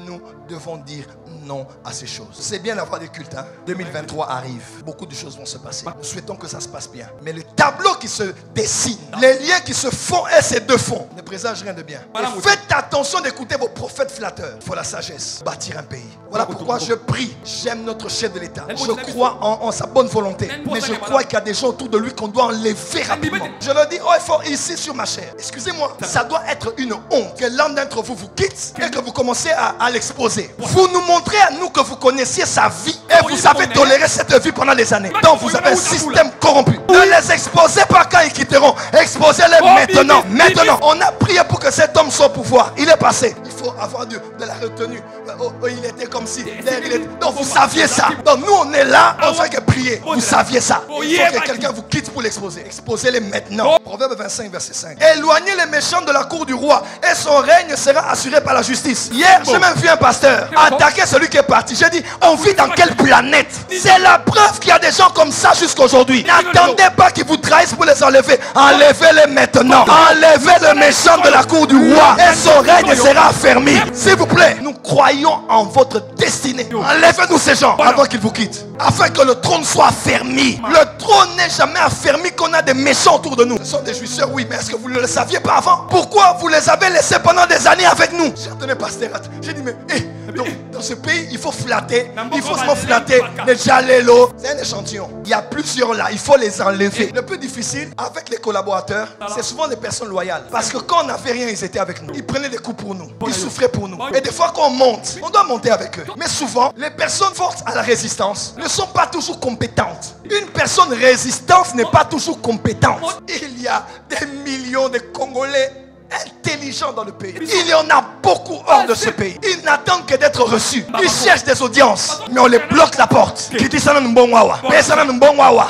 Nous devons dire non à ces choses. C'est bien d'avoir des cultes. 2023 arrive. Beaucoup de choses vont se passer. Nous souhaitons que ça se passe bien. Mais le tableau qui se dessine, les liens qui se font et se défont, ne présagent rien de bien. Et faites attention d'écouter vos prophètes flatteurs. Il faut la sagesse. Bâtir un pays. Voilà pourquoi je prie. J'aime notre chef de l'État. Je crois en sa bonne volonté. Mais je crois qu'il y a des gens autour de lui qu'on doit enlever rapidement. Je leur dis, oh, il faut ici sur ma chair. Excusez-moi. Ça doit être une honte que l'un d'entre vous vous quitte et que vous commencez à l'exposer. Vous nous montrez à nous que vous connaissiez sa vie et vous avez toléré cette vie pendant des années. Donc vous avez un système corrompu. Ne les exposez pas quand ils quitteront. Exposez-les maintenant. Maintenant, on a prié pour que cet homme soit au pouvoir. Il est passé. Il faut avoir de la retenue. Oh, il était comme si. Donc vous saviez ça. Donc nous on est là en train de prier. Vous saviez ça. Il faut que quelqu'un vous quitte pour l'exposer. Exposez-les maintenant. Proverbe 25 verset 5. Éloignez les méchants de la cour du roi et son règne sera assuré par la justice. Hier j'ai même vu un pasteur attaquer celui qui est parti. J'ai dit, on vit dans quelle planète? C'est la preuve qu'il y a des gens comme ça jusqu'à aujourd'hui. N'attendez pas qu'ils vous trahissent pour les enlever. Enlevez-les maintenant. Enlevez le méchant de la cour du roi et son règne sera affermi. S'il vous plaît, nous croyons en votre destinée. Enlevez-nous ces gens avant qu'ils vous quittent, afin que le trône soit affermi. Le trône n'est jamais affermi qu'on a des méchants autour de nous. Ce sont des jouisseurs, oui, mais est-ce que vous ne le saviez pas avant? Pourquoi vous les avez laissés pendant des années avec nous? J'ai retenu pasteur. J'ai dit, mais donc, dans ce pays, il faut flatter. Il faut se flatter. Les jalelo. C'est un échantillon. Il y a plusieurs là. Il faut les enlever. Le plus difficile, avec les collaborateurs, c'est souvent des personnes loyales. Parce que quand on n'a fait rien, ils étaient avec nous. Ils prenaient des coups pour nous. Ils souffraient pour nous. Et des fois, quand on monte, on doit monter avec eux. Mais souvent, les personnes fortes à la résistance ne sont pas toujours compétentes. Une personne résistante n'est pas toujours compétente. Il y a des millions de Congolais intelligents dans le pays. Il y en a beaucoup hors de ce pays. Ils n'attendent que d'être reçus. Ils cherchent des audiences, mais on les bloque la porte.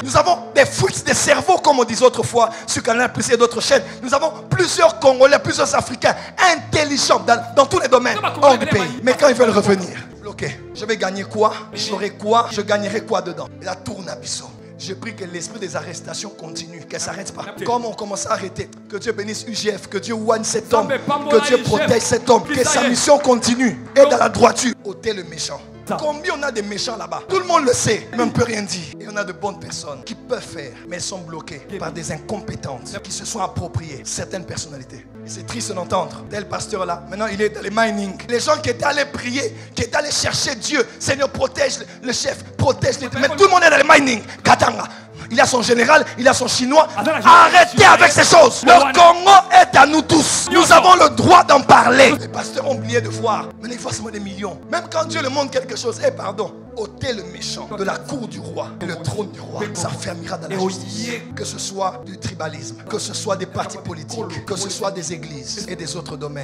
Nous avons des fuites de cerveau, comme on disait autrefois sur Canal Plus et d'autres chaînes. Nous avons plusieurs Congolais, plusieurs Africains intelligents dans tous les domaines hors du pays. Mais quand ils veulent revenir, bloqués. Je vais gagner quoi? J'aurai quoi? Je gagnerai quoi dedans? La tourne à Bissau. Je prie que l'esprit des arrestations continue, qu'elle ne s'arrête pas. Comme on commence à arrêter, que Dieu bénisse UGF, que Dieu ouane cet homme, que Dieu protège cet homme, que sa mission continue et dans la droiture. Ôtez le méchant. Combien on a de méchants là-bas? Tout le monde le sait, mais on ne peut rien dire. Et on a de bonnes personnes qui peuvent faire, mais elles sont bloquées par des incompétentes qui se sont appropriées certaines personnalités. Et c'est triste d'entendre. Tel pasteur là, maintenant il est dans les mining. Les gens qui étaient allés prier, qui étaient allés chercher Dieu, Seigneur protège le chef, protège les... Mais tout le monde est dans les mining. Katanga. Il a son général, il a son chinois. Arrêtez avec ces choses. Le Congo est à nous tous. Nous avons le droit d'en parler. Les pasteurs ont oublié de voir. Mais il faut seulement des millions. Même quand Dieu leur montre quelque chose, pardon, ôtez le méchant de la cour du roi. Et le trône du roi s'affermira dans la justice. Que ce soit du tribalisme, que ce soit des partis politiques, que ce soit des églises et des autres domaines.